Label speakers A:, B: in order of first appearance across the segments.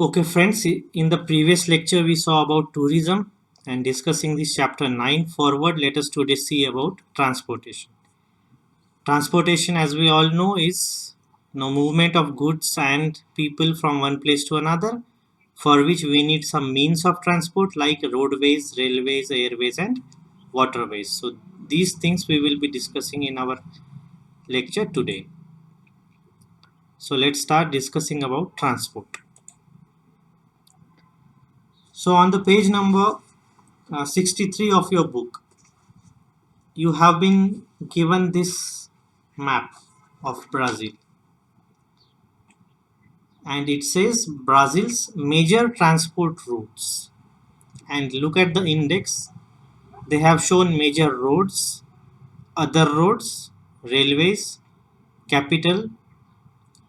A: Okay, friends, in the previous lecture we saw about tourism and discussing this chapter 9 forward. Let us today see about transportation. Transportation, as we all know, is movement of goods and people from one place to another, for which we need some means of transport like roadways, railways, airways, and waterways. So, these things we will be discussing in our lecture today. So, let's start discussing about transport. So, on the page number 63 of your book, you have been given this map of Brazil, and it says Brazil's major transport routes. And look at the index, they have shown major roads, other roads, railways, capital,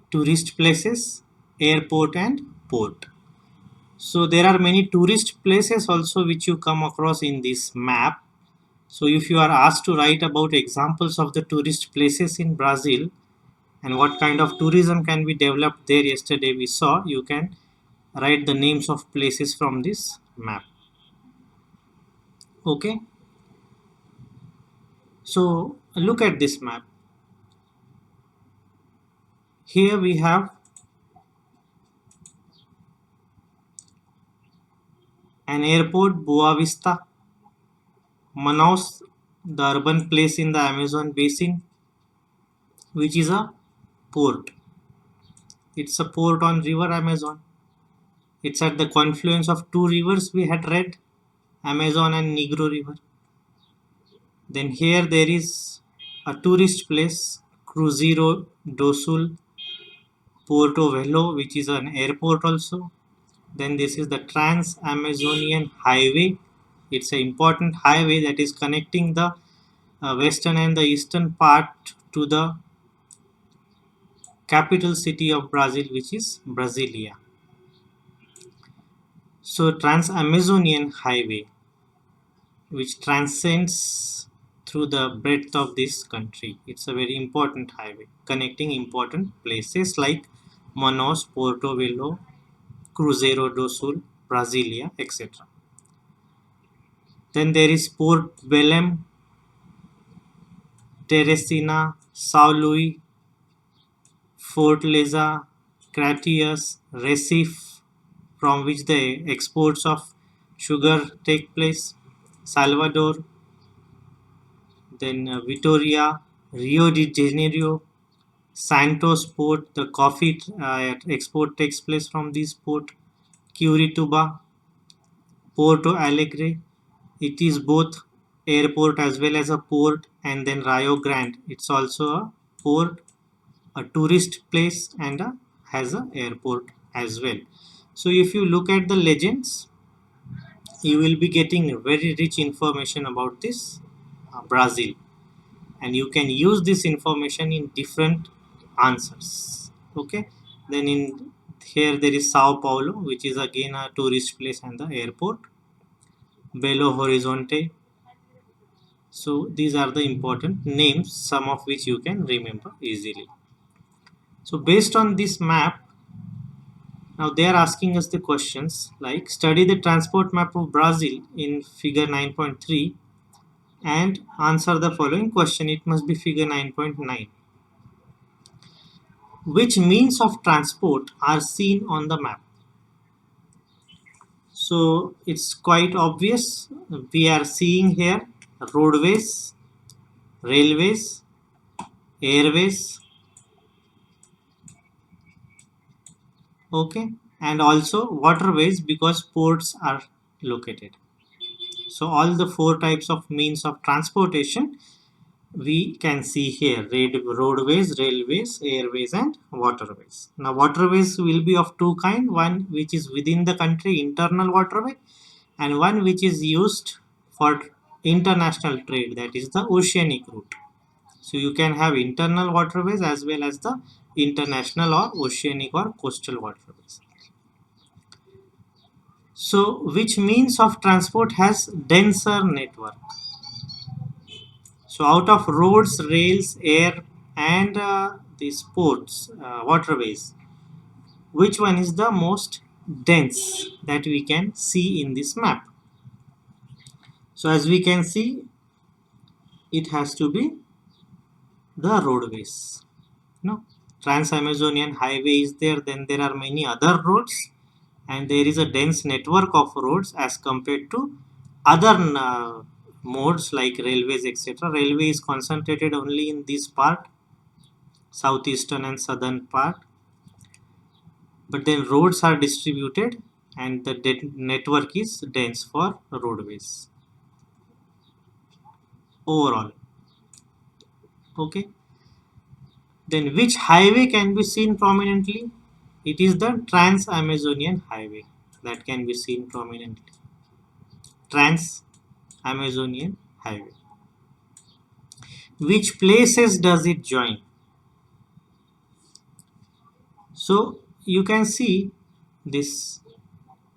A: tourist places, airport, and port. So there are many tourist places also which you come across in this map. So if you are asked to write about examples of the tourist places in Brazil, and what kind of tourism can be developed there, yesterday we saw, you can write the names of places from this map. Okay, so look at this map. Here we have an airport, Boa Vista, Manaus, the urban place in the Amazon basin, which is a port. It's a port on river Amazon. It's at the confluence of two rivers we had read, Amazon and Negro River. Then here there is a tourist place, Cruzeiro do Sul, Porto Velho, which is an airport also. Then this is the Trans-Amazonian Highway. It's an important highway that is connecting the western and the eastern part to the capital city of Brazil, which is Brasilia. So Trans-Amazonian Highway, which transcends through the breadth of this country. It's a very important highway connecting important places like Manaus, Porto Velho, Cruzeiro do Sul, Brasilia, etc. Then there is Port Belém, Teresina, São Luís, Fortaleza, Crateus, Recife, from which the exports of sugar take place, Salvador, then Vitoria, Rio de Janeiro, Santos port, the coffee export takes place from this port, Curitiba, Porto Alegre, it is both airport as well as a port, and then Rio Grande, it's also a port, a tourist place, and has a airport as well. So if you look at the legends, you will be getting very rich information about this Brazil, and you can use this information in different answers. Okay, then in here there is Sao Paulo, which is again a tourist place and the airport, Belo Horizonte. So these are the important names, some of which you can remember easily. So based on this map, now they are asking us the questions like study the transport map of Brazil in figure 9.3 and answer the following question. It must be figure 9.9. Which means of transport are seen on the map? So it's quite obvious. We are seeing here roadways, railways, airways, okay, and also waterways because ports are located. So all the four types of means of transportation we can see here: roadways, railways, airways, and waterways. Now waterways will be of two kinds: one which is within the country, internal waterway, and one which is used for international trade, that is the oceanic route. So you can have internal waterways as well as the international or oceanic or coastal waterways. So which means of transport has denser network? So out of roads, rails, air, and these ports, waterways, which one is the most dense that we can see in this map. So as we can see, it has to be the roadways. No, Trans-Amazonian Highway is there, then there are many other roads, and there is a dense network of roads as compared to other modes like railways, etc. Railway is concentrated only in this part, southeastern and southern part, but then roads are distributed and the network is dense for roadways overall. Okay, then which highway can be seen prominently? It is the Trans-Amazonian Highway that can be seen prominently. Trans-Amazonian Highway. Which places does it join? So you can see this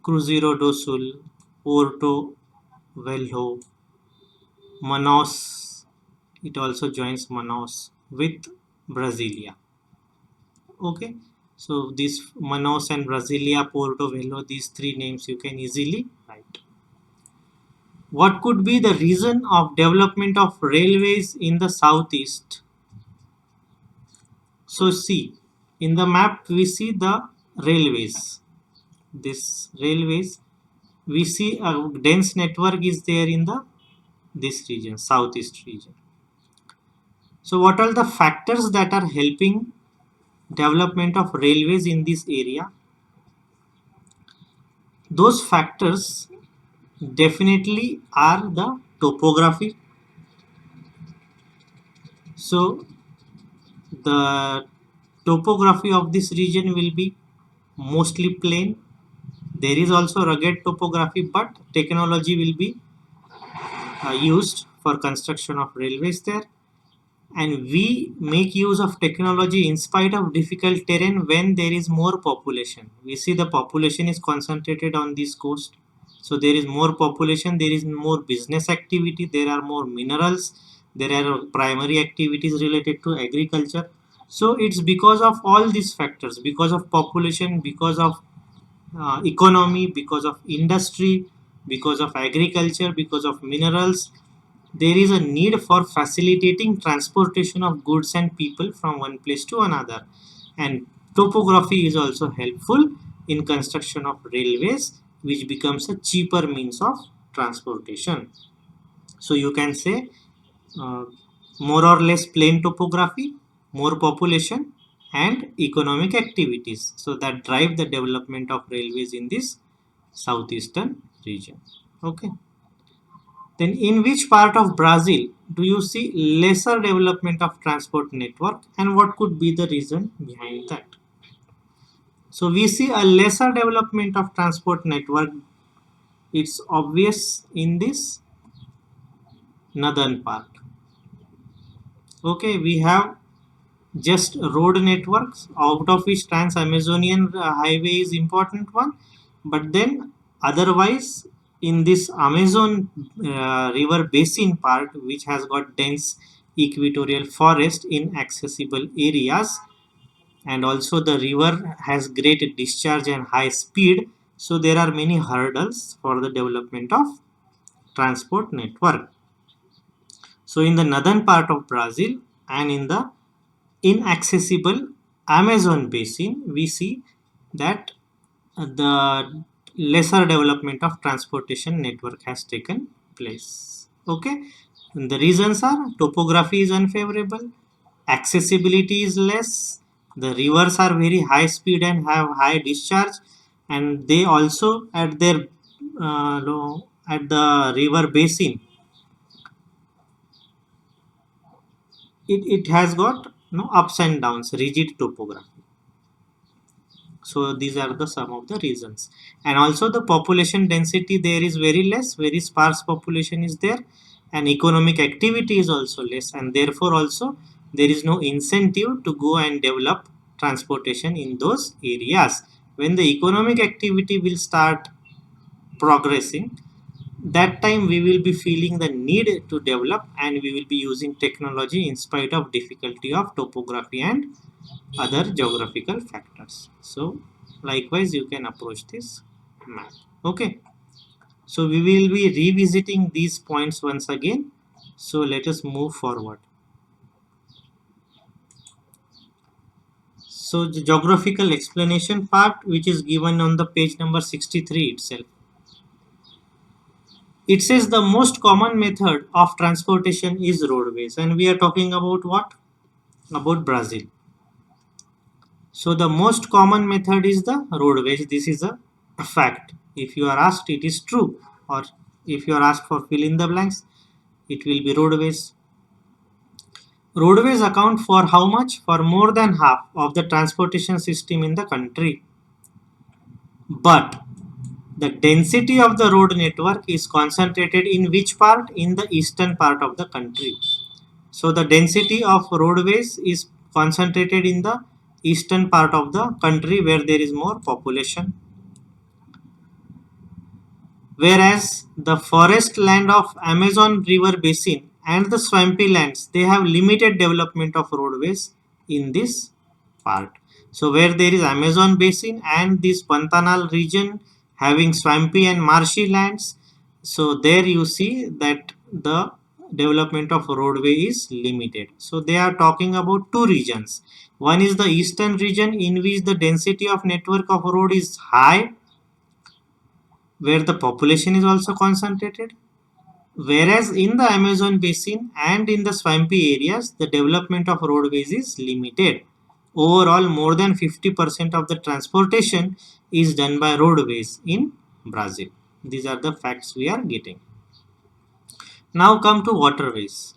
A: Cruzeiro do Sul, Porto Velho, Manaus. It also joins Manaus with Brasilia. Okay, so this Manaus and Brasilia, Porto Velho, these three names you can easily write. What could be the reason of development of railways in the southeast? So see, in the map we see the railways. This railways, we see a dense network is there in the this region, southeast region. So what are the factors that are helping development of railways in this area? Those factors definitely are the topography. So the topography of this region will be mostly plain. There is also rugged topography, but technology will be used for construction of railways there. And we make use of technology in spite of difficult terrain when there is more population. We see the population is concentrated on this coast. So there is more population, there is more business activity, there are more minerals, there are primary activities related to agriculture. So it's because of all these factors, because of population, because of economy, because of industry, because of agriculture, because of minerals, there is a need for facilitating transportation of goods and people from one place to another. And topography is also helpful in construction of railways, which becomes a cheaper means of transportation. So you can say uh, more or less plain topography, more population, and economic activities. So that drive the development of railways in this southeastern region. Okay. Then in which part of Brazil do you see lesser development of transport network, and what could be the reason behind that? So we see a lesser development of transport network. It's obvious in this northern part. Okay, we have just road networks, out of which Trans-Amazonian Highway is important one, but then otherwise in this Amazon river basin part, which has got dense equatorial forest in accessible areas, and also the river has great discharge and high speed, so there are many hurdles for the development of transport network. So in the northern part of Brazil and in the inaccessible Amazon basin, we see that the lesser development of transportation network has taken place. Okay, and the reasons are topography is unfavorable, accessibility is less, the rivers are very high speed and have high discharge, and they also at their at the river basin, it has got ups and downs, rigid topography. So these are the some of the reasons. And also the population density there is very less, very sparse population is there, and economic activity is also less, and therefore also there is no incentive to go and develop transportation in those areas. When the economic activity will start progressing, that time we will be feeling the need to develop, and we will be using technology in spite of difficulty of topography and other geographical factors. So Likewise, you can approach this map. Okay. So we will be revisiting these points once again. So let us move forward. So the geographical explanation part, which is given on the page number 63 itself. It says the most common method of transportation is roadways, and we are talking about what? About Brazil. So the most common method is the roadways. This is a fact. If you are asked, it is true, or if you are asked for fill in the blanks, it will be roadways. Roadways account for how much? For more than half of the transportation system in the country. But the density of the road network is concentrated in which part? In the eastern part of the country. So the density of roadways is concentrated in the eastern part of the country where there is more population. Whereas the forest land of Amazon River Basin and the swampy lands, they have limited development of roadways in this part. So where there is Amazon Basin and this Pantanal region having swampy and marshy lands, so there you see that the development of roadway is limited. So they are talking about two regions. One is the eastern region in which the density of network of road is high, where the population is also concentrated, whereas in the Amazon basin and in the swampy areas the development of roadways is limited. Overall, more than 50% of the transportation is done by roadways in Brazil. These are the facts we are getting. Now come to waterways.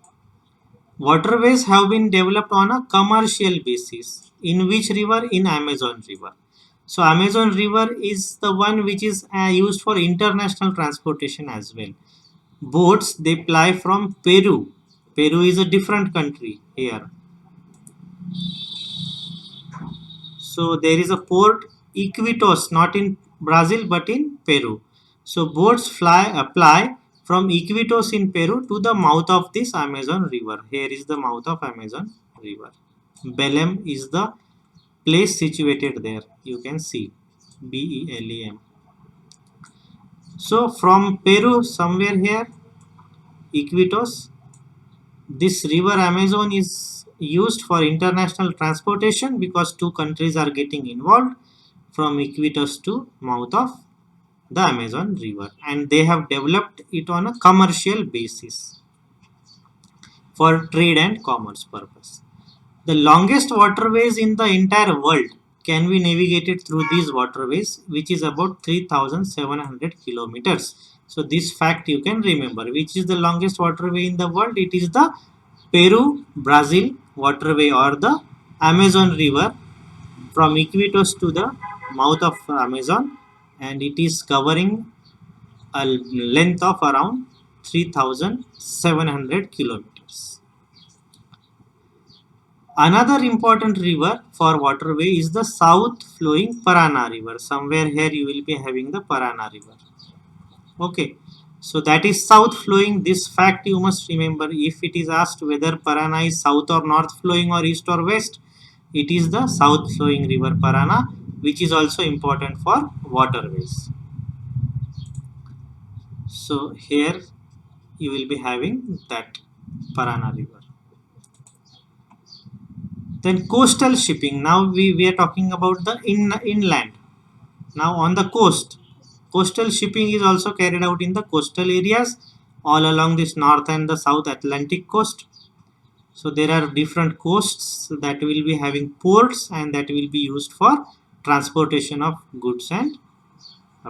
A: Waterways have been developed on a commercial basis. In which river? In Amazon River. So Amazon River is the one which is used for international transportation as well. Boats, they ply from Peru. Peru is a different country here. So there is a port Iquitos, not in Brazil but in Peru. So boats apply from Iquitos in Peru to the mouth of this Amazon River. Here is the mouth of Amazon River. Belém is the place situated there. You can see Belem. So from Peru, somewhere here, Iquitos, this river Amazon is used for international transportation because two countries are getting involved from Iquitos to mouth of the Amazon River, and they have developed it on a commercial basis for trade and commerce purpose. The longest waterways in the entire world can be navigated through these waterways, which is about 3,700 kilometers. So this fact you can remember. Which is the longest waterway in the world? It is the Peru-Brazil waterway or the Amazon River from Iquitos to the mouth of Amazon, and it is covering a length of around 3,700 kilometers. Another important river for waterway is the south flowing Parana river. Somewhere here you will be having the Parana river. Okay, so that is south flowing. This fact you must remember. If it is asked whether Parana is south or north flowing or east or west, it is the south flowing river Parana, which is also important for waterways. So here you will be having that Parana river. Then coastal shipping. Now we are talking about the inland. Now on the coast, coastal shipping is also carried out in the coastal areas all along this north and the south Atlantic coast. So there are different coasts that will be having ports and that will be used for transportation of goods and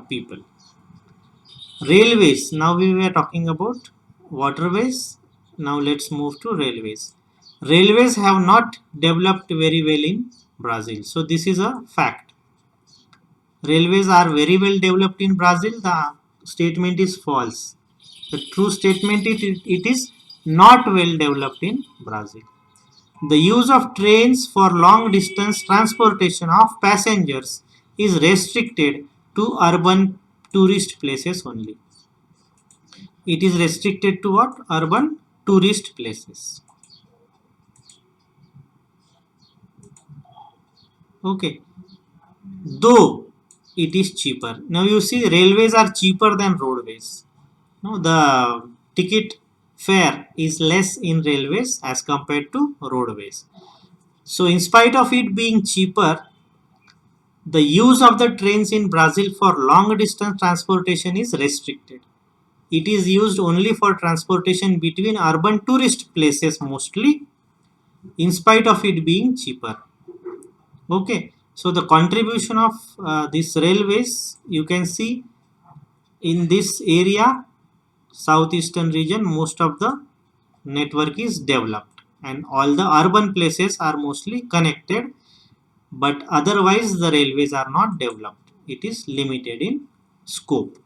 A: people. Railways. Now we were talking about waterways. Now let's move to railways. Railways have not developed very well in Brazil. So this is a fact. Railways are very well developed in Brazil. The statement is false. The true statement it is not well developed in Brazil. The use of trains for long distance transportation of passengers is restricted to urban tourist places only. It is restricted to what? Urban tourist places. Okay. though it is cheaper. Now you see railways are cheaper than roadways. No, the ticket fare is less in railways as compared to roadways. So in spite of it being cheaper, the use of the trains in Brazil for long distance transportation is restricted. It is used only for transportation between urban tourist places mostly, in spite of it being cheaper. Okay, so the contribution of these railways, you can see in this area, southeastern region, most of the network is developed and all the urban places are mostly connected, but otherwise the railways are not developed. It is limited in scope.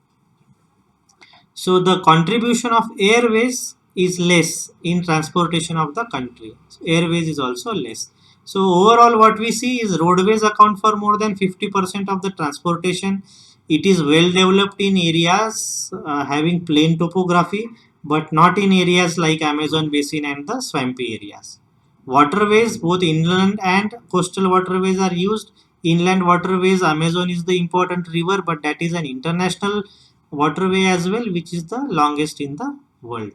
A: So the contribution of airways is less in transportation of the country. So airways is also less. So overall what we see is roadways account for more than 50% of the transportation. It is well developed in areas having plain topography, but not in areas like Amazon basin and the swampy areas. Waterways, both inland and coastal waterways are used. Inland waterways, Amazon is the important river, but that is an international waterway as well, which is the longest in the world.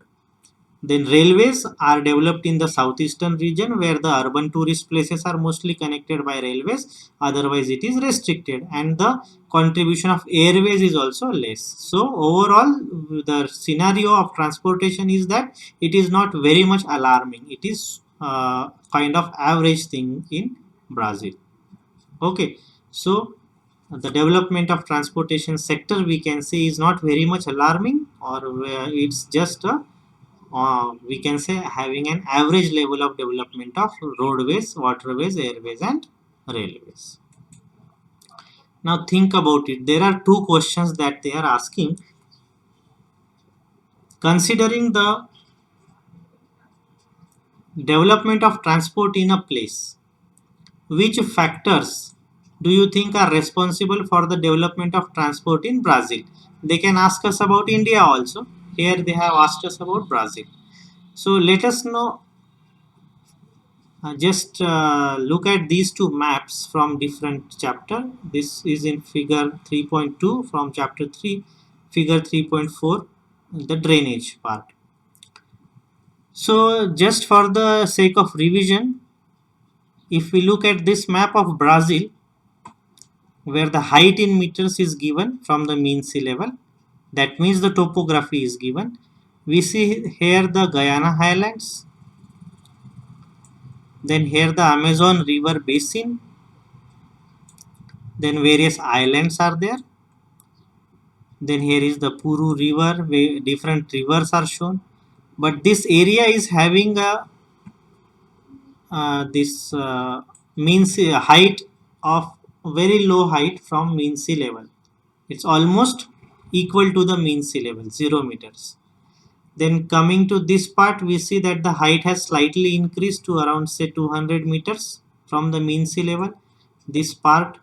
A: Then railways are developed in the southeastern region where the urban tourist places are mostly connected by railways. Otherwise, it is restricted, and the contribution of airways is also less. So overall, the scenario of transportation is that it is not very much alarming. It is kind of average thing in Brazil. Okay, so the development of transportation sector we can say is not very much alarming, or it's just a we can say having an average level of development of roadways, waterways, airways and railways. Now think about it. There are two questions that they are asking. Considering the development of transport in a place, which factors do you think are responsible for the development of transport in Brazil? They can ask us about India also. Here they have asked us about Brazil. So let us know. Just look at these two maps from different chapter. This is in figure 3.2 from chapter 3, figure 3.4, the drainage part. So just for the sake of revision, if we look at this map of Brazil, where the height in meters is given from the mean sea level, that means the topography is given. We see here the Guyana highlands, then here the Amazon river basin, then various islands are there, then here is the Puru river where different rivers are shown, but this area is having a this mean sea height of very low height from mean sea level. It's almost equal to the mean sea level, 0 meters. Then coming to this part, we see that the height has slightly increased to around say 200 meters from the mean sea level. This part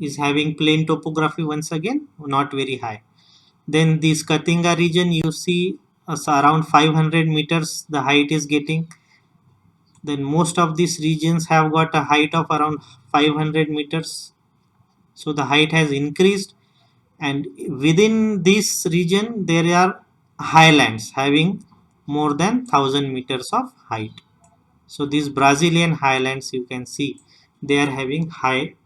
A: is having plain topography once again, not very high. Then this Katinga region, you see around 500 meters the height is getting. Then most of these regions have got a height of around 500 meters. So the height has increased, and within this region there are highlands having more than 1000 meters of height. So these Brazilian highlands, you can see they are having height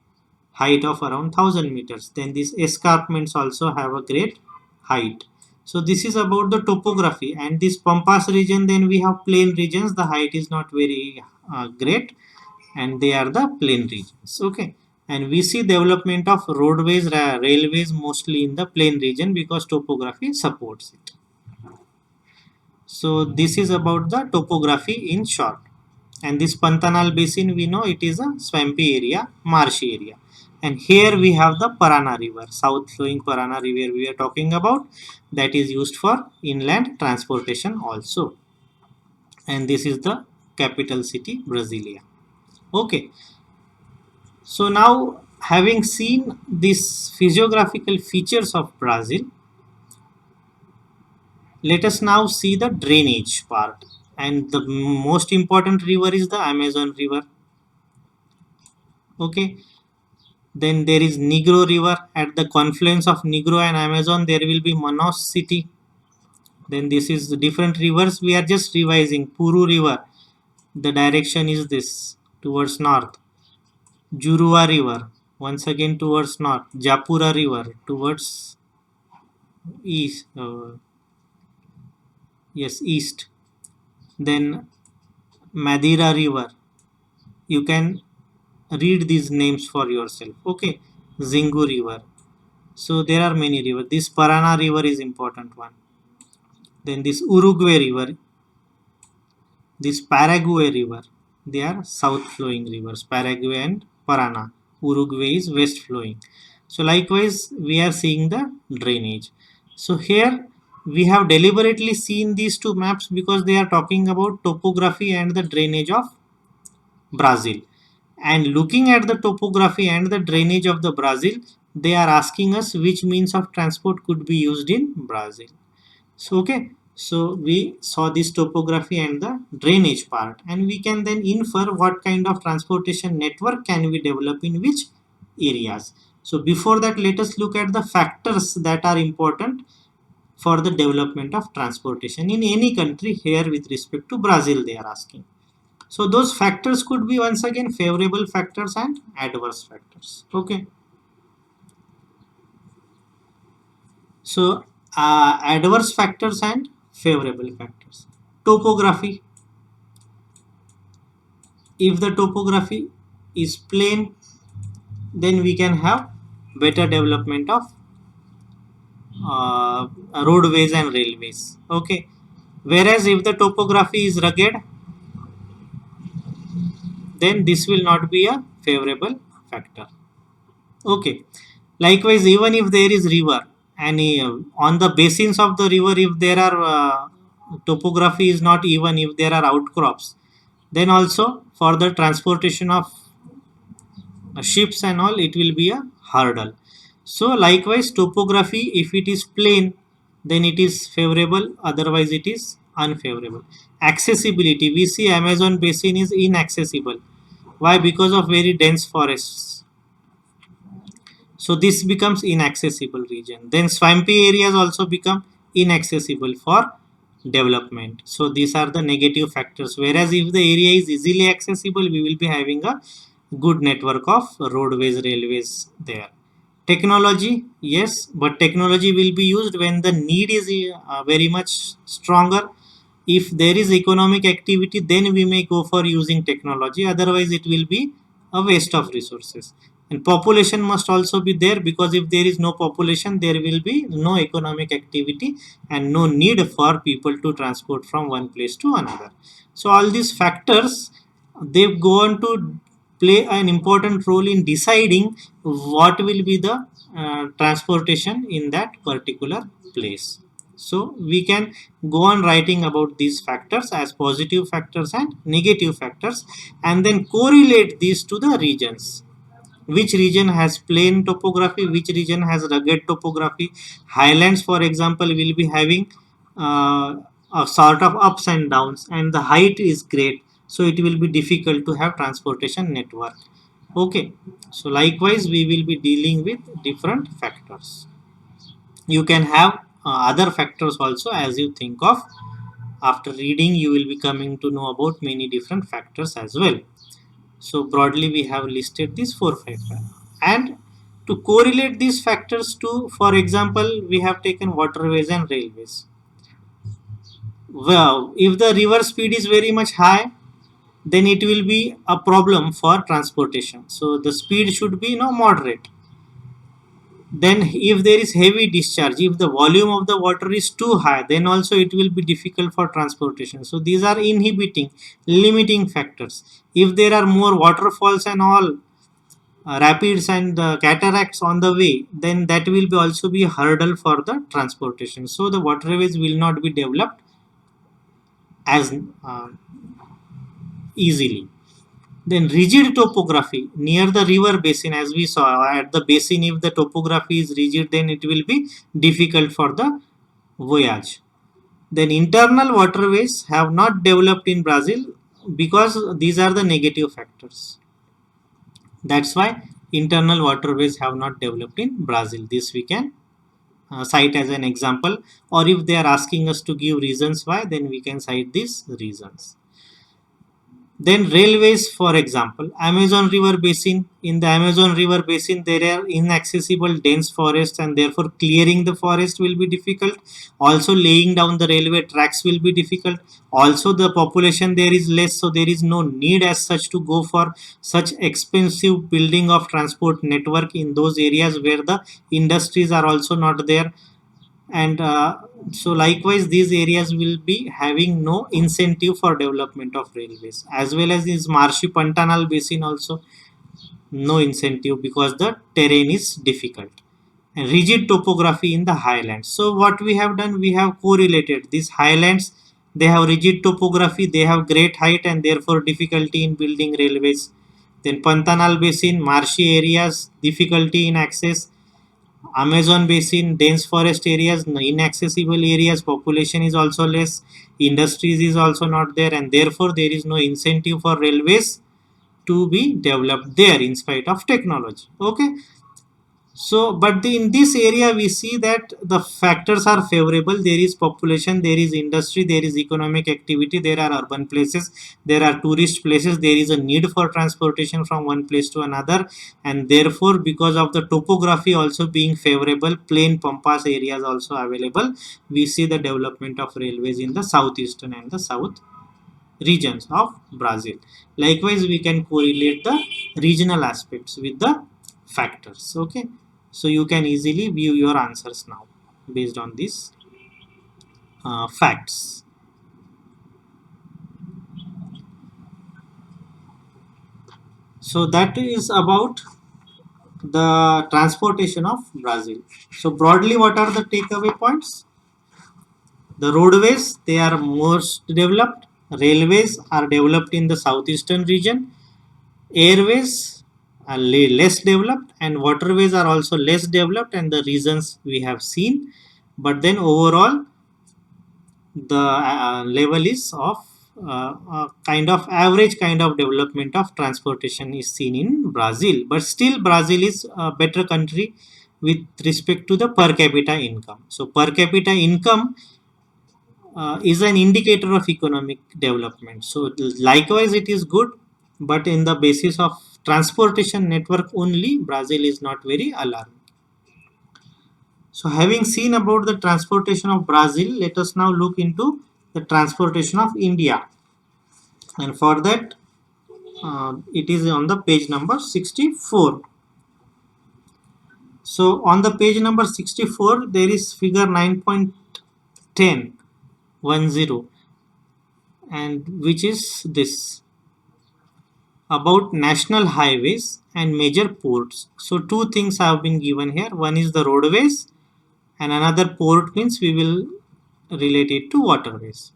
A: of around 1000 meters. Then these escarpments also have a great height. So this is about the topography, and this Pampas region, then we have plain regions. The height is not very great, and they are the plain regions. Okay, and we see development of roadways, railways mostly in the plain region because topography supports it. So this is about the topography in short. And this Pantanal basin, we know it is a swampy area, marshy area. And here we have the Parana river, south flowing Parana river we are talking about, that is used for inland transportation also. And this is the capital city, Brasilia. Okay, so now having seen these physiographical features of Brazil, let us now see the drainage part. And the most important river is the Amazon river. Okay, Then there is Negro River. At the confluence of Negro and Amazon, there will be Manaus city. Then this is the different rivers. We are just revising. Puru River. The direction is this towards north. Jurua River. Once again towards north. Japura River towards east. Yes, east. Then Madeira River. You can read these names for yourself. Okay. Zingu River. So there are many rivers. This Parana River is important one. Then this Uruguay River, this Paraguay River, they are south flowing rivers, Paraguay and Parana. Uruguay is west flowing. So likewise, we are seeing the drainage. So here we have deliberately seen these two maps because they are talking about topography and the drainage of Brazil. And looking at the topography and the drainage of the Brazil, they are asking us which means of transport could be used in Brazil. So okay, so we saw this topography and the drainage part, and we can then infer what kind of transportation network can we develop in which areas. So before that, let us look at the factors that are important for the development of transportation in any country. Here with respect to Brazil they are asking. So those factors could be once again favorable factors and adverse factors. Okay. So adverse factors and favorable factors. Topography. If the topography is plain, then we can have better development of roadways and railways. Okay. Whereas if the topography is rugged, then this will not be a favorable factor. Okay. Likewise, even if there is river and on the basins of the river, if there are topography is not even, if there are outcrops, then also for the transportation of ships and all, it will be a hurdle. So likewise, topography, if it is plain, then it is favorable, otherwise it is unfavorable. Accessibility, we see Amazon basin is inaccessible. Why? Because of very dense forests. So this becomes inaccessible region. Then swampy areas also become inaccessible for development. So these are the negative factors. Whereas if the area is easily accessible, we will be having a good network of roadways, railways there. Technology, yes, but technology will be used when the need is very much stronger. If there is economic activity, then we may go for using technology. Otherwise, it will be a waste of resources. And population must also be there, because if there is no population, there will be no economic activity and no need for people to transport from one place to another. So all these factors, they go on to play an important role in deciding what will be the transportation in that particular place. So we can go on writing about these factors as positive factors and negative factors, and then correlate these to the regions. Which region has plain topography, which region has rugged topography. Highlands, for example, will be having a sort of ups and downs, and the height is great, so it will be difficult to have transportation network. Okay, so likewise we will be dealing with different factors. You can have other factors also as you think of. After reading, you will be coming to know about many different factors as well. So broadly we have listed these 4-5 and to correlate these factors to, for example, we have taken waterways and railways. Well, if the river speed is very much high, then it will be a problem for transportation. So the speed should be moderate. Then if there is heavy discharge, if the volume of the water is too high, then also it will be difficult for transportation. So these are inhibiting, limiting factors. If there are more waterfalls and all, rapids and cataracts on the way, then that will be also be a hurdle for the transportation. So the waterways will not be developed as easily. Then rigid topography near the river basin, as we saw at the basin, if the topography is rigid, then it will be difficult for the voyage. Then internal waterways have not developed in Brazil because these are the negative factors. That's why internal waterways have not developed in Brazil. This we can cite as an example, or if they are asking us to give reasons why, then we can cite these reasons. Then railways, for example, Amazon River Basin. In the Amazon River Basin, there are inaccessible dense forests, and therefore clearing the forest will be difficult. Also, laying down the railway tracks will be difficult. Also, the population there is less, so there is no need as such to go for such expensive building of transport network in those areas where the industries are also not there. And so likewise these areas will be having no incentive for development of railways, as well as this marshy Pantanal basin also no incentive because the terrain is difficult and rigid topography in the highlands. So what we have done, we have correlated these highlands, they have rigid topography, they have great height and therefore difficulty in building railways. Then Pantanal basin, marshy areas, difficulty in access. Amazon basin, dense forest areas, inaccessible areas, population is also less, industries is also not there, and therefore there is no incentive for railways to be developed there in spite of technology. Okay, so, but in this area, we see that the factors are favorable. There is population, there is industry, there is economic activity, there are urban places, there are tourist places, there is a need for transportation from one place to another, and therefore, because of the topography also being favorable, plain pampas areas also available, we see the development of railways in the southeastern and the south regions of Brazil. Likewise, we can correlate the regional aspects with the factors. Okay, so you can easily view your answers now based on these facts. So that is about the transportation of Brazil. So broadly, what are the takeaway points? The roadways, they are most developed. Railways are developed in the southeastern region. Airways are less developed, and waterways are also less developed, and the reasons we have seen. But then overall, the level is of kind of average kind of development of transportation is seen in Brazil. But still, Brazil is a better country with respect to the per capita income. So per capita income is an indicator of economic development. So likewise, it is good, but in the basis of transportation network only, Brazil is not very alarming. So having seen about the transportation of Brazil, let us now look into the transportation of India. And for that, it is on the page number 64. So on the page number 64, there is figure 9.10, and which is this about national highways and major ports. So two things have been given here. One is the roadways, and another port means we will relate it to waterways.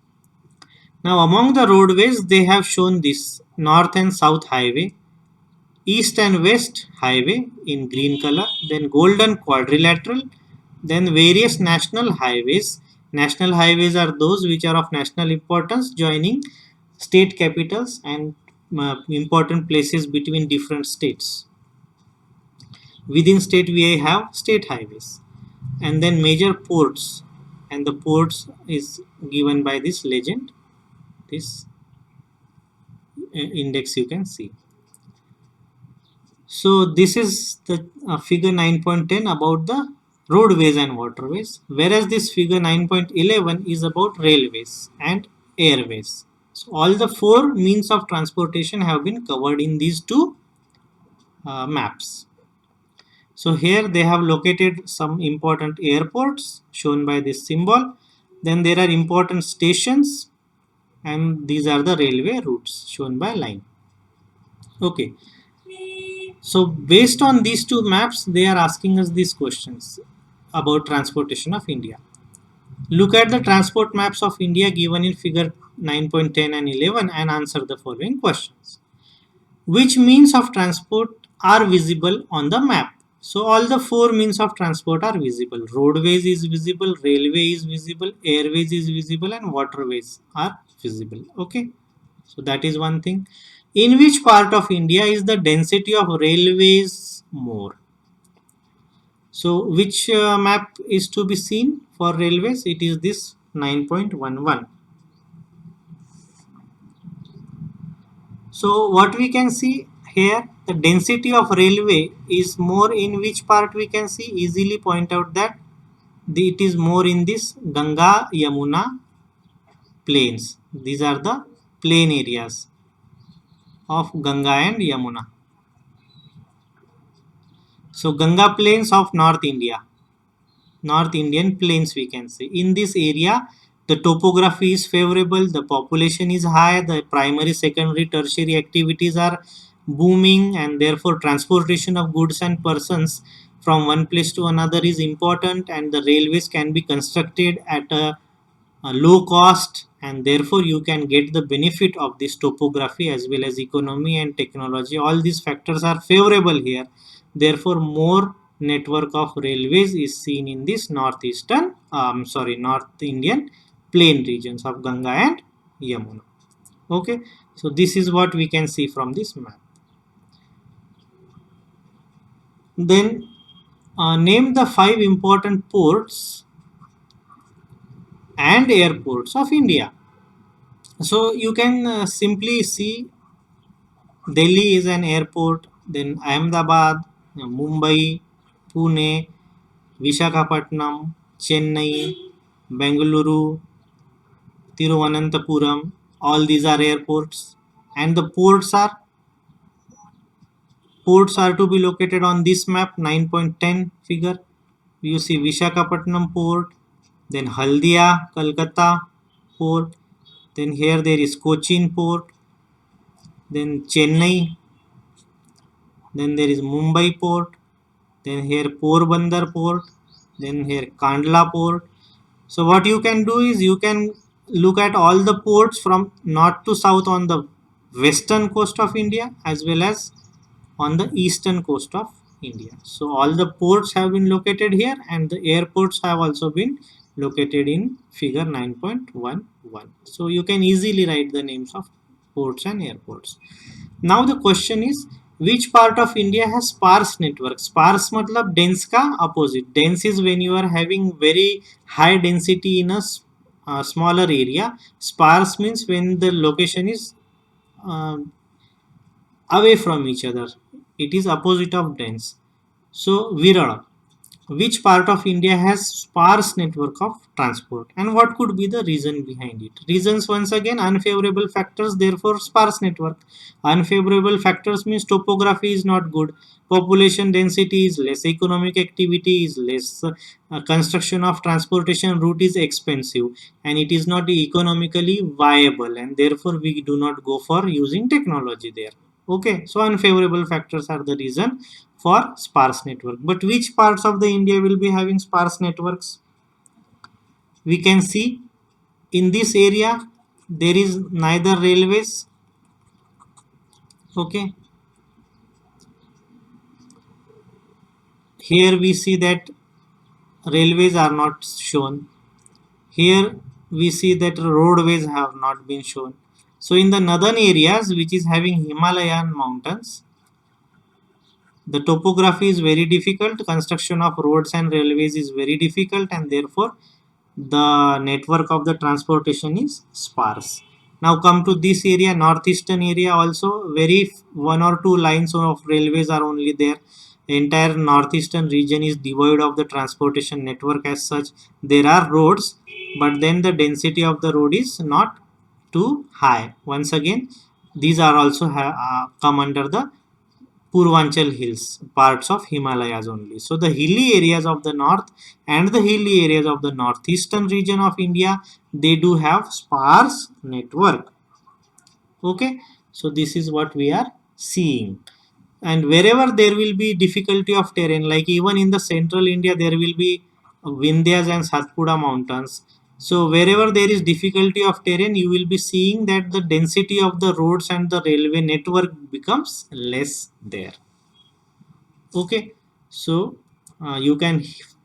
A: Now among the roadways, they have shown this north and south highway, east and west highway in green color, then golden quadrilateral, then various national highways. National highways are those which are of national importance, joining state capitals and important places between different states. Within state we have state highways, and then major ports, and the ports is given by this legend, this index you can see. So this is the figure 9.10 about the roadways and waterways, whereas this figure 9.11 is about railways and airways. So all the four means of transportation have been covered in these two maps. So here they have located some important airports shown by this symbol. Then there are important stations, and these are the railway routes shown by line. Okay. So based on these two maps, they are asking us these questions about transportation of India. Look at the transport maps of India given in figure 9.10 and 11 and answer the following questions. Which means of transport are visible on the map? So all the four means of transport are visible. Roadways is visible, railway is visible, airways is visible, and waterways are visible. Okay. So that is one thing. In which part of India is the density of railways more. So which map is to be seen for railways? It is this 9.11. So what we can see here, the density of railway is more in which part we can see, easily point out that it is more in this Ganga Yamuna plains. These are the plain areas of Ganga and Yamuna. So Ganga plains of North India, North Indian plains we can say. In this area, the topography is favorable, the population is high, the primary, secondary, tertiary activities are booming, and therefore transportation of goods and persons from one place to another is important, and the railways can be constructed at a low cost, and therefore you can get the benefit of this topography as well as economy and technology. All these factors are favorable here, therefore more network of railways is seen in this north Indian plain regions of Ganga and Yamuna. Okay, so this is what we can see from this map. Then name the 5 important ports and airports of India. So you can simply see Delhi is an airport, then Ahmedabad, Mumbai, Pune, Visakhapatnam, Chennai, Bengaluru, Tiruvananthapuram, all these are airports, and the ports are to be located on this map 9.10 figure. You see Visakhapatnam port, then Haldia, Kolkata port, then here there is Cochin port, then Chennai, then there is Mumbai port, then here Porbandar port, then here Kandla port. So what you can do is you can look at all the ports from north to south on the western coast of India as well as on the eastern coast of India. So all the ports have been located here, and the airports have also been located in figure 9.11. So you can easily write the names of ports and airports. Now the question is, which part of India has sparse network? Sparse matlab dense ka opposite. Dense is when you are having very high density in a smaller area. Sparse means when the location is uh, away from each other. It is opposite of dense. So Viral, which part of India has sparse network of transport, and what could be the reason behind it? Reasons, once again, unfavorable factors, therefore sparse network. Unfavorable factors means topography is not good, population density is less, economic activity is less, construction of transportation route is expensive, and it is not economically viable, and therefore we do not go for using technology there. Okay, so unfavorable factors are the reason for sparse network. But which parts of the India will be having sparse networks? We can see in this area there is neither railways. Okay, here we see that railways are not shown. Here we see that roadways have not been shown. So in the northern areas, which is having Himalayan mountains, the topography is very difficult, construction of roads and railways is very difficult, and therefore the network of the transportation is sparse. Now come to this area, northeastern area, also very one or two lines of railways are only there. The entire northeastern region is devoid of the transportation network as such. There are roads, but then the density of the road is not too high. Once again, these are also come under the Purvanchal hills, parts of Himalayas only. So the hilly areas of the north and the hilly areas of the northeastern region of India, they do have sparse network. Okay, so this is what we are seeing. And wherever there will be difficulty of terrain, like even in the central India, there will be Vindhyas and Satpura mountains. So wherever there is difficulty of terrain, you will be seeing that the density of the roads and the railway network becomes less there. Okay, so you can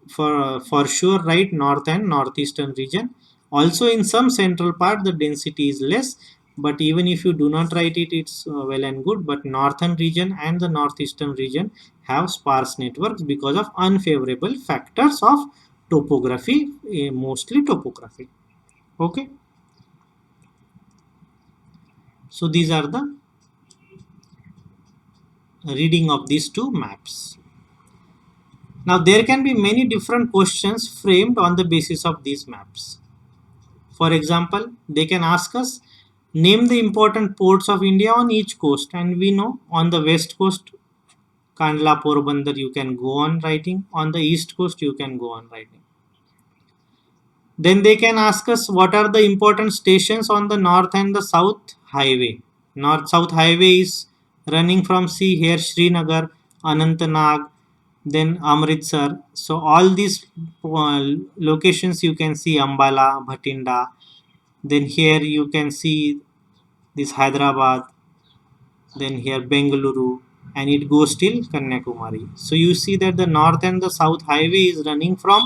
A: for sure write north and northeastern region. Also in some central part the density is less, but even if you do not write it, it's well and good. But northern region and the northeastern region have sparse networks because of unfavorable factors of topography, mostly topography. Okay, so these are the reading of these two maps. Now there can be many different questions framed on the basis of these maps. For example, they can ask us, name the important ports of India on each coast, and we know on the west coast, Kandla, Porbandar, you can go on writing. On the east coast, you can go on writing. Then they can ask us what are the important stations on the north and the south highway. North South highway is running from see here Srinagar, Anantnag, then Amritsar. So all these locations you can see Ambala, Bhatinda. Then here you can see this Hyderabad, then here Bengaluru, and it goes till Kanyakumari. So you see that the north and the south highway is running from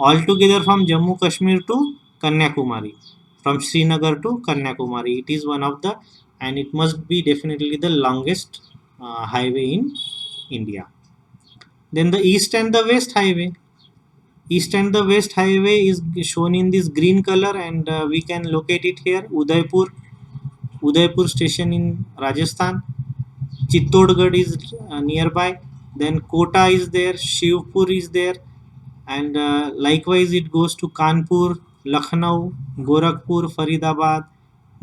A: altogether from Jammu Kashmir to Kanyakumari, from Srinagar to Kanyakumari. It is one of the, and it must be definitely the longest highway in India. Then the east and the west highway. East and the west highway is shown in this green color, and we can locate it here. Udaipur station in Rajasthan. Chittorgarh is nearby. Then Kota is there, Shivpur is there, and likewise it goes to Kanpur, Lucknow, Gorakhpur, Faridabad,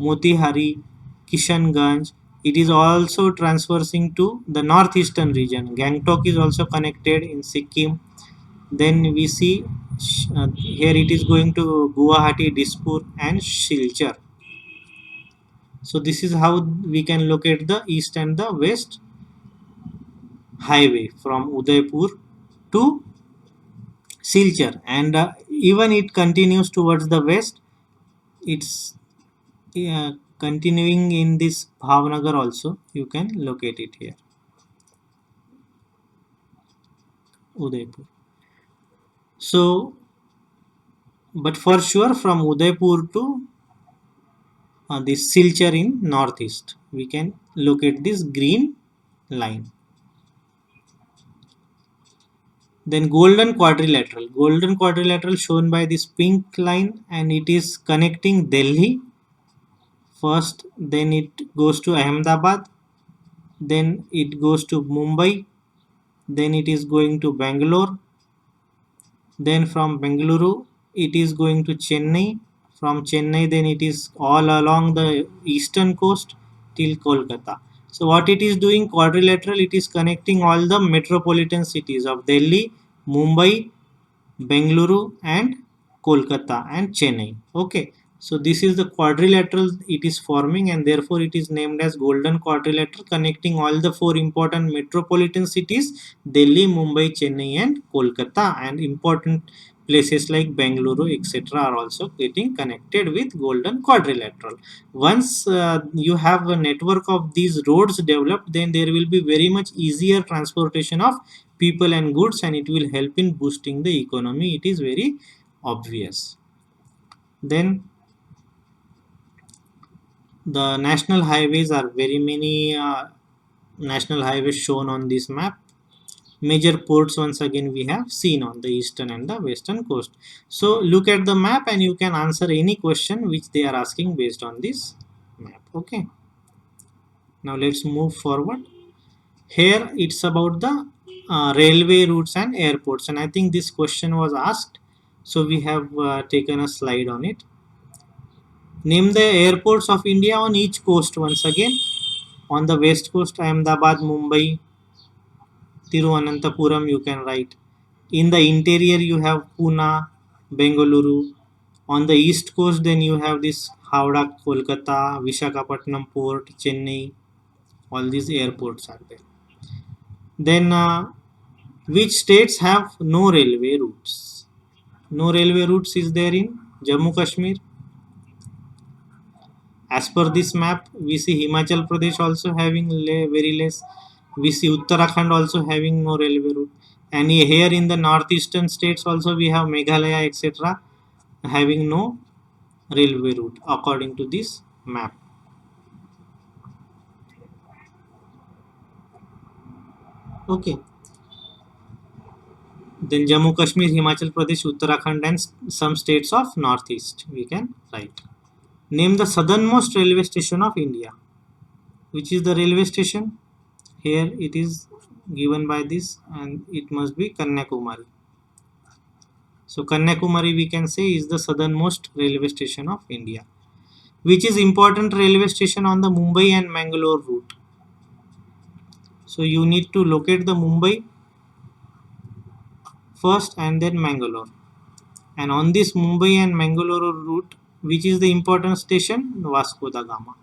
A: Motihari, Kishanganj. It is also transversing to the northeastern region. Gangtok is also connected in Sikkim. Then we see here it is going to Guwahati, Dispur, and Silchar. So this is how we can locate the east and the west highway from Udaipur to Silchar, and even it continues towards the west. It's continuing in this Bhavnagar also. You can locate it here, Udaipur. So, but for sure from Udaipur to this Silchar in northeast, we can locate this green line. Then golden quadrilateral shown by this pink line, and it is connecting Delhi first, then it goes to Ahmedabad, then it goes to Mumbai, then it is going to Bangalore, then from Bengaluru it is going to Chennai, from Chennai then it is all along the eastern coast till Kolkata. So what it is doing, quadrilateral, it is connecting all the metropolitan cities of Delhi, Mumbai, Bengaluru, and Kolkata and Chennai. Okay, so this is the quadrilateral it is forming, and therefore it is named as golden quadrilateral, connecting all the four important metropolitan cities Delhi, Mumbai, Chennai, and Kolkata, and important places like Bengaluru, etc. are also getting connected with golden quadrilateral. Once you have a network of these roads developed, then there will be very much easier transportation of people and goods, and it will help in boosting the economy. It is very obvious. Then the national highways are very many national highways shown on this map. Major ports once again we have seen on the eastern and the western coast. So look at the map and you can answer any question which they are asking based on this map. Okay, now let's move forward. Here it's about the railway routes and airports, and I think this question was asked, so we have taken a slide on it. Name the airports of India on each coast once again. On the west coast, Ahmedabad, Mumbai, Tiruvananthapuram, you can write. In the interior, you have Pune, Bengaluru. On the east coast, then you have this Howrah, Kolkata, Visakhapatnam port, Chennai. All these airports are there. Then, which states have no railway routes? No railway routes is there in Jammu Kashmir. As per this map, we see Himachal Pradesh also having very less. We see Uttarakhand also having no railway route. And here in the northeastern states also we have Meghalaya, etc. having no railway route according to this map. Okay. Then Jammu Kashmir, Himachal Pradesh, Uttarakhand, and some states of northeast we can write. Name the southernmost railway station of India. Which is the railway station? Here it is given by this, and it must be Kanyakumari. So Kanyakumari we can say is the southernmost railway station of India. Which is important railway station on the Mumbai and Mangalore route? So you need to locate the Mumbai first and then Mangalore. And on this Mumbai and Mangalore route, which is the important station? Vasco da Gama.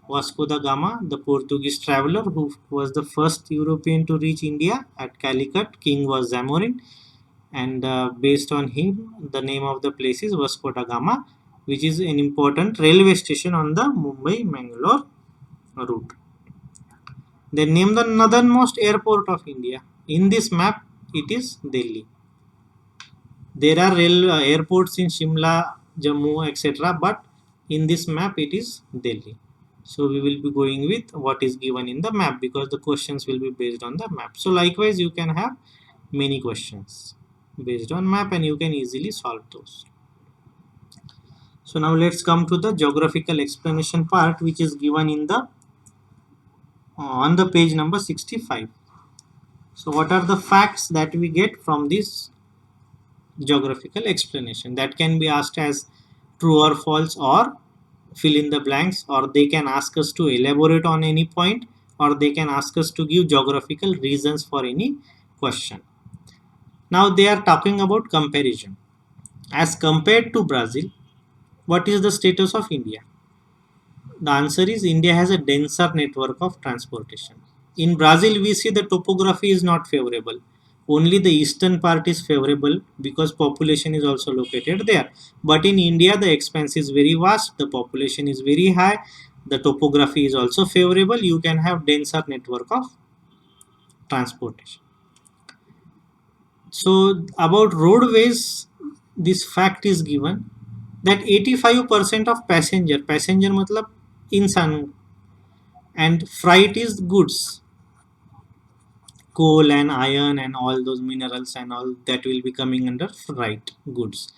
A: Vasco da Gama, the Portuguese traveler who was the first European to reach India. At Calicut, king was Zamorin, and based on him, the name of the place is Vasco da Gama, which is an important railway station on the Mumbai-Mangalore route. Then name the northernmost airport of India. In this map, it is Delhi. There are airports in Shimla, Jammu, etc. But in this map, it is Delhi. So we will be going with what is given in the map because the questions will be based on the map. So likewise, you can have many questions based on map and you can easily solve those. So now let's come to the geographical explanation part, which is given in the on the page number 65. So what are the facts that we get from this geographical explanation? That can be asked as true or false or fill in the blanks, or they can ask us to elaborate on any point, or they can ask us to give geographical reasons for any question. Now they are talking about comparison. As compared to Brazil, what is the status of India? The answer is India has a denser network of transportation. In Brazil, we see the topography is not favorable. Only the eastern part is favorable because population is also located there. But in India, the expanse is very vast, the population is very high, the topography is also favorable. You can have denser network of transportation. So about roadways, this fact is given that 85% of passenger matlab insan, and freight is goods, coal and iron and all those minerals and all that will be coming under freight goods.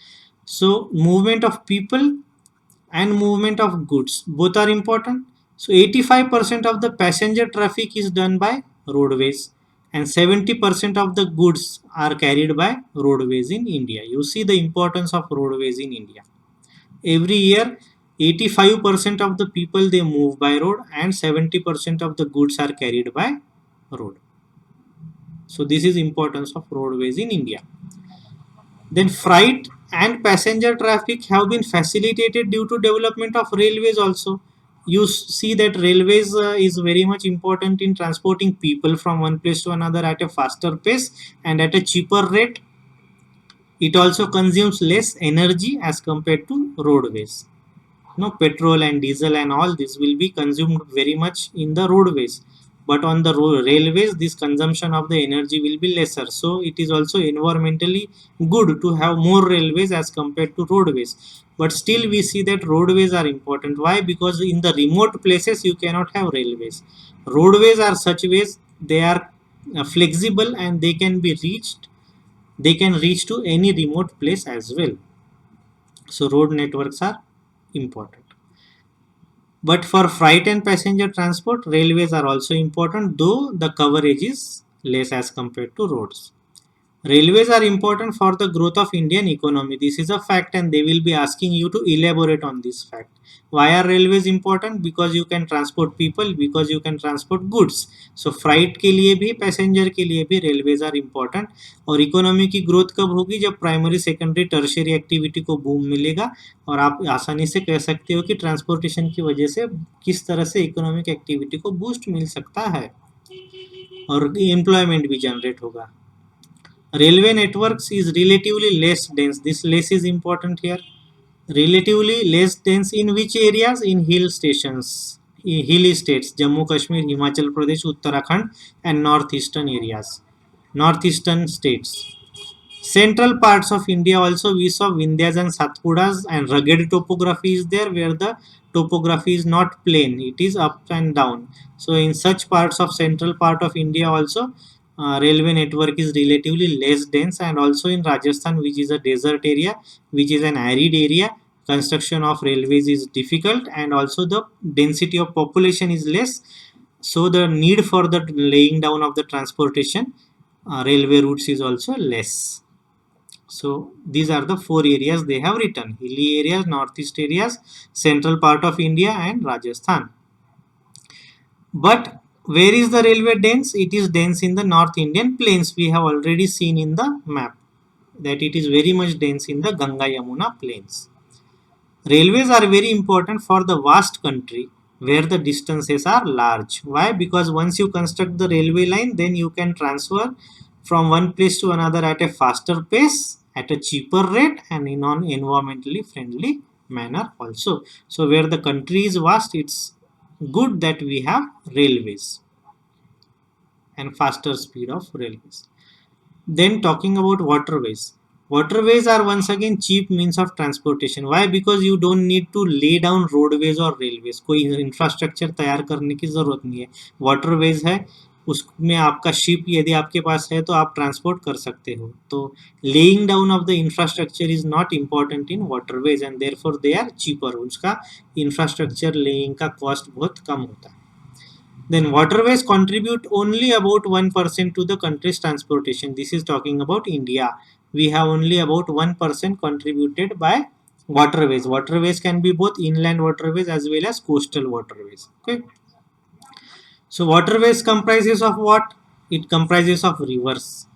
A: So movement of people and movement of goods both are important. So 85% of the passenger traffic is done by roadways and 70% of the goods are carried by roadways in India. You see the importance of roadways in India. Every year 85% of the people they move by road and 70% of the goods are carried by road. So this is importance of roadways in India. Then freight and passenger traffic have been facilitated due to development of railways also. You see that railways is very much important in transporting people from one place to another at a faster pace and at a cheaper rate. It also consumes less energy as compared to roadways. No, petrol and diesel and all this will be consumed very much in the roadways, but on the railways this consumption of the energy will be lesser, so it is also environmentally good to have more railways as compared to roadways. But still we see that roadways are important. Why? Because in the remote places you cannot have railways. Roadways are such ways they are flexible and they can be reached, they can reach to any remote place as well. So road networks are important. But for freight and passenger transport, railways are also important, though the coverage is less as compared to roads. Railways are important for the growth of Indian economy. This is a fact and they will be asking you to elaborate on this fact. Why are railways important? Because you can transport people, because you can transport goods. So freight के लिए भी, passenger के लिए भी railways are important. और economy की growth कब होगी? जब प्राइमरी सेकेंडरी टर्शियरी एक्टिविटी को बूम मिलेगा. और आप आसानी से कह सकते हो कि ट्रांसपोर्टेशन की वजह से किस तरह से इकोनॉमिक एक्टिविटी को बूस्ट मिल सकता है और एम्प्लॉयमेंट भी जनरेट होगा. Railway networks is relatively less dense. This less is important here. Relatively less dense in which areas? In hill stations, in hilly states, Jammu Kashmir, Himachal Pradesh, Uttarakhand and northeastern areas, northeastern states. Central parts of India also we saw Vindhyas and Satpuras, and rugged topography is there where the topography is not plain, it is up and down. So in such parts of central part of India also railway network is relatively less dense, and also in Rajasthan, which is a desert area, which is an arid area, construction of railways is difficult, and also the density of population is less, so the need for the laying down of the transportation railway routes is also less. So these are the four areas they have written: hilly areas, northeast areas, central part of India, and Rajasthan. But where is the railway dense? It is dense in the North Indian plains. We have already seen in the map that it is very much dense in the Ganga Yamuna plains. Railways are very important for the vast country where the distances are large. Why? Because once you construct the railway line, then you can transfer from one place to another at a faster pace, at a cheaper rate, and in an environmentally friendly manner also. So where the country is vast, it's good that we have railways and faster speed of railways. Then talking about waterways. Waterways are once again cheap means of transportation. Why? Because you don't need to lay down roadways or railways. कोई infrastructure तैयार करने की जरूरत नहीं है. Waterways है, उसमें आपका शिप यदि आपके पास है तो आप ट्रांसपोर्ट कर सकते हो. तो laying down of the infrastructure is not important in waterways, and therefore they are cheaper. उसका इंफ्रास्ट्रक्चर लेइंग का कॉस्ट बहुत कम होता है. Then waterways contribute only about 1% to the country's transportation. This is talking about India. We have only about 1% contributed by waterways. Waterways can be both inland waterways as well as coastal waterways. Okay. So waterways comprises of what? It comprises of rivers,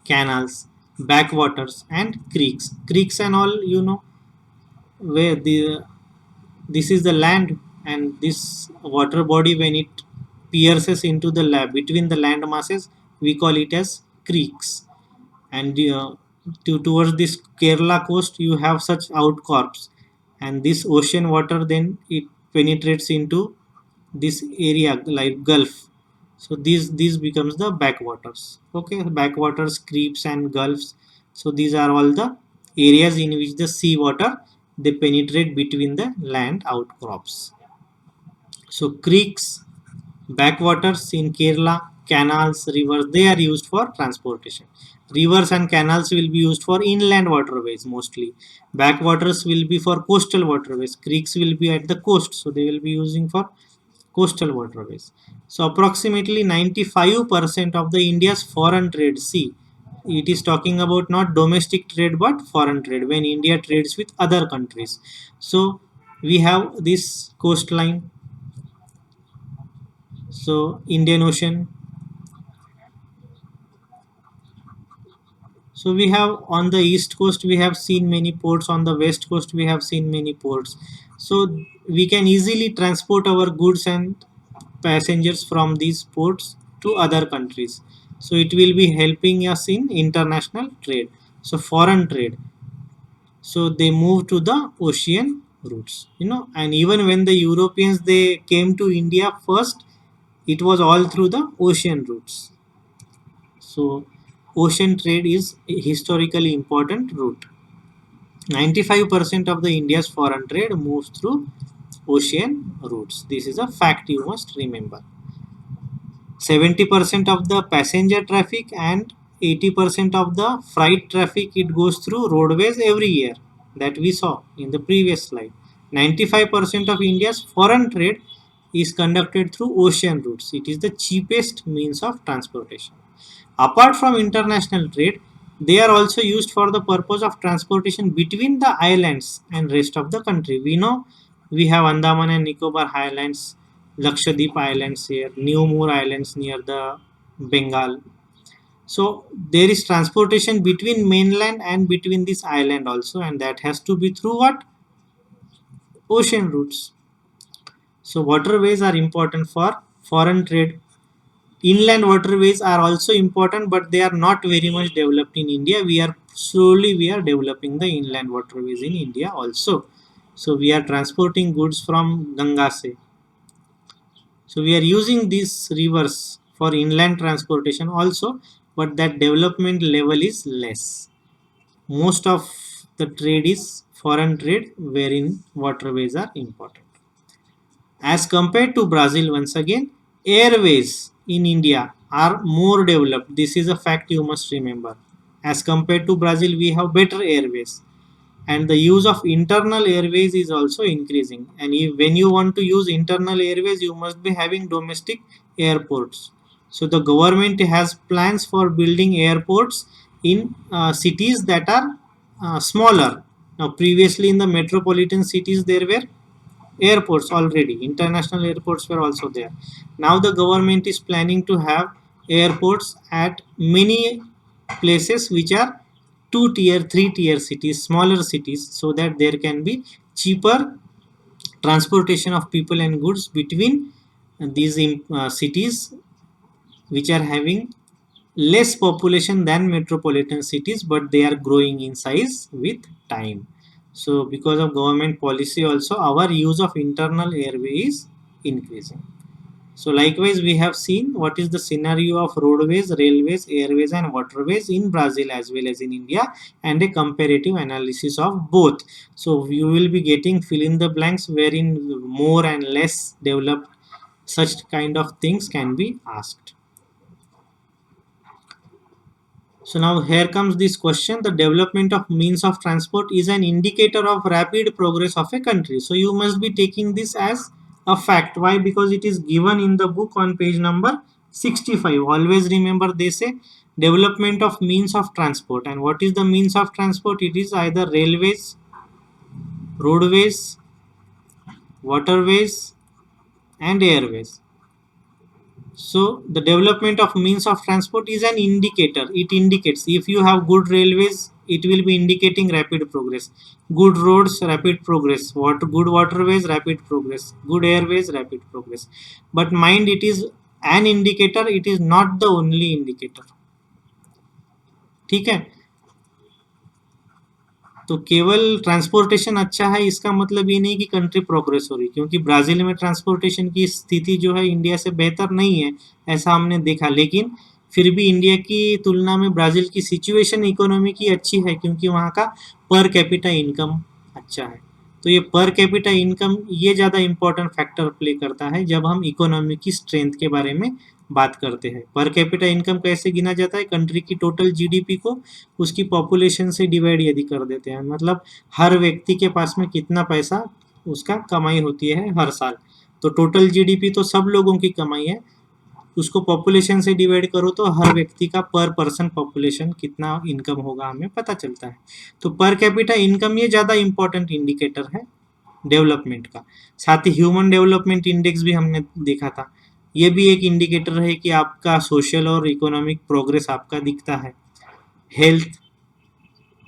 A: canals, backwaters, and creeks. Creeks and all, where this is the land, and this water body, when it pierces into the between the land masses, we call it as creeks. And towards this Kerala coast you have such outcrops, and this ocean water then it penetrates into this area like gulf. So these becomes the backwaters. Okay, backwaters, creeks, and gulfs. So these are all the areas in which the sea water they penetrate between the land outcrops. So creeks, backwaters in Kerala, canals, rivers, they are used for transportation. Rivers and canals will be used for inland waterways mostly. Backwaters will be for coastal waterways. Creeks will be at the coast, so they will be using for coastal waterways. So approximately 95% of the India's foreign trade, see, it is talking about not domestic trade but foreign trade, when India trades with other countries. So we have this coastline, so Indian Ocean. So we have on the east coast we have seen many ports, on the west coast we have seen many ports. So we can easily transport our goods and passengers from these ports to other countries. So it will be helping us in international trade. So foreign trade. So they move to the ocean routes, and even when the Europeans they came to India first, it was all through the ocean routes. So ocean trade is a historically important route. 95% of the India's foreign trade moves through ocean routes. This is a fact you must remember. 70% of the passenger traffic and 80% of the freight traffic it goes through roadways every year, that we saw in the previous slide. 95% of India's foreign trade is conducted through ocean routes. It is the cheapest means of transportation. Apart from international trade, they are also used for the purpose of transportation between the islands and rest of the country. We know we have Andaman and Nicobar Islands, Lakshadweep Islands here, New Moor Islands near the Bengal. So there is transportation between mainland and between this island also, and that has to be through what? Ocean routes. So waterways are important for foreign trade. Inland waterways are also important, but they are not very much developed in India. We are developing the inland waterways in India also. So we are transporting goods from Ganga se. So we are using these rivers for inland transportation also, but that development level is less. most of the trade is foreign trade, wherein waterways are important. As compared to Brazil, once again, airways in India are more developed. This is a fact you must remember. As compared to Brazil, we have better airways, and the use of internal airways is also increasing. And when you want to use internal airways, you must be having domestic airports. So the government has plans for building airports in cities that are smaller. Now, previously in the metropolitan cities, there were airports already. International airports were also there. Now the government is planning to have airports at many places which are 2 tier 3 tier cities, smaller cities, so that there can be cheaper transportation of people and goods between these cities which are having less population than metropolitan cities, but they are growing in size with time. So because of government policy also, our use of internal airway is increasing. So likewise, we have seen what is the scenario of roadways, railways, airways and waterways in Brazil as well as in India, and a comparative analysis of both. So you will be getting fill in the blanks wherein more and less developed such kind of things can be asked. So now here comes this question: the development of means of transport is an indicator of rapid progress of a country. So you must be taking this as a fact. Why? Because it is given in the book on page number 65. Always remember, they say development of means of transport. And what is the means of transport? It is either railways, roadways, waterways and airways. So the development of means of transport is an indicator. It indicates if you have good railways, it will be indicating rapid progress. Good roads, rapid progress. Good waterways, rapid progress. Good airways, rapid progress. But mind, it is an indicator. It is not the only indicator. ठीक है. तो केवल transportation अच्छा है इसका मतलब ये नहीं कि कंट्री प्रोग्रेस हो रही, क्योंकि ब्राज़ील में ट्रांसपोर्टेशन की स्थिति जो है इंडिया से बेहतर नहीं है, ऐसा हमने देखा। लेकिन फिर भी इंडिया की तुलना में ब्राज़ील की सिचुएशन इकोनॉमी की अच्छी है, क्योंकि वहाँ का पर कैपिटा इनकम अच्छा है। तो ये पर कैपिटा इनकम ये ज़्यादा इम्पोर्टेंट फैक्टर प्ले करता है जब हम इकोनॉमी की स्ट्रेंथ के बारे में बात करते हैं। पर कैपिटा इनकम कैसे गिना जाता है? कंट्री की टोटल जीडीपी को उसकी पॉपुलेशन से डिवाइड यदि कर देते हैं, मतलब हर व्यक्ति के पास में कितना पैसा उसका कमाई होती है हर साल। तो टोटल जीडीपी तो सब लोगों की कमाई है, उसको पॉपुलेशन से डिवाइड करो तो हर व्यक्ति का पर पर्सन पॉपुलेशन कितना इनकम होगा हमें पता चलता है। तो पर कैपिटा इनकम ये ज़्यादा इम्पोर्टेंट इंडिकेटर है डेवलपमेंट का। साथ ही ह्यूमन डेवलपमेंट इंडेक्स भी हमने देखा था, ये भी एक इंडिकेटर है कि आपका सोशल और इकोनॉमिक प्रोग्रेस आपका दिखता है। हेल्थ,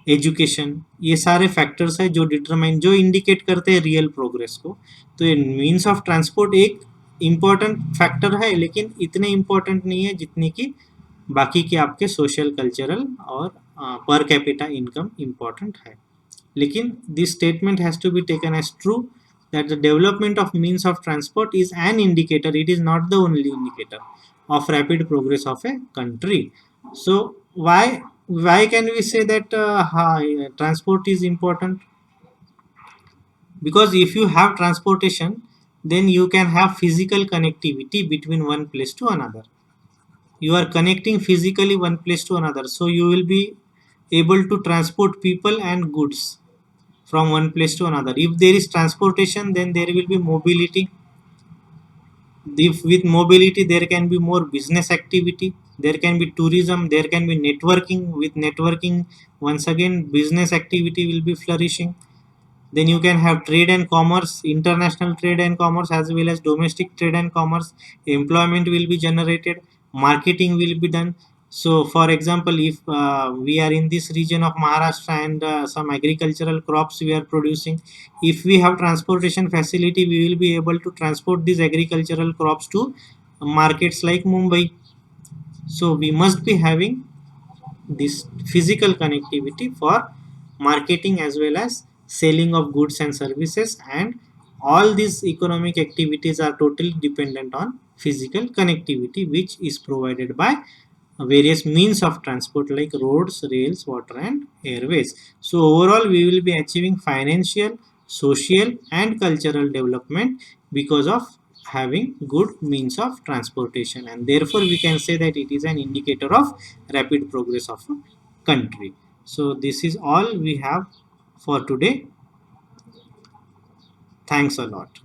A: एजुकेशन, ये सारे फैक्टर्स है जो डिटरमाइन, जो इंडिकेट करते हैं रियल प्रोग्रेस को। तो ये मीन्स ऑफ ट्रांसपोर्ट एक इम्पॉर्टेंट फैक्टर है, लेकिन इतने इम्पॉर्टेंट नहीं है जितनी कि बाकी के आपके सोशल, कल्चरल और पर कैपिटा इनकम इम्पॉर्टेंट है। लेकिन this statement has to be taken as true that the development of means of transport is an indicator, it is not the only indicator of rapid progress of a country. So why can we say that transport is important? Because if you have transportation, then you can have physical connectivity between one place to another. You are connecting physically one place to another, so you will be able to transport people and goods from one place to another. If there is transportation, then there will be mobility. If with mobility there can be more business activity, there can be tourism, there can be networking. With networking, once again business activity will be flourishing. Then you can have trade and commerce, international trade and commerce as well as domestic trade and commerce. Employment will be generated, marketing will be done. So for example, if we are in this region of Maharashtra and some agricultural crops we are producing, if we have transportation facility, we will be able to transport these agricultural crops to markets like Mumbai. So we must be having this physical connectivity for marketing as well as selling of goods and services, and all these economic activities are totally dependent on physical connectivity, which is provided by various means of transport like roads, rails, water, and airways. So, overall, we will be achieving financial, social, and cultural development because of having good means of transportation, and therefore we can say that it is an indicator of rapid progress of a country. So, this is all we have for today. Thanks a lot.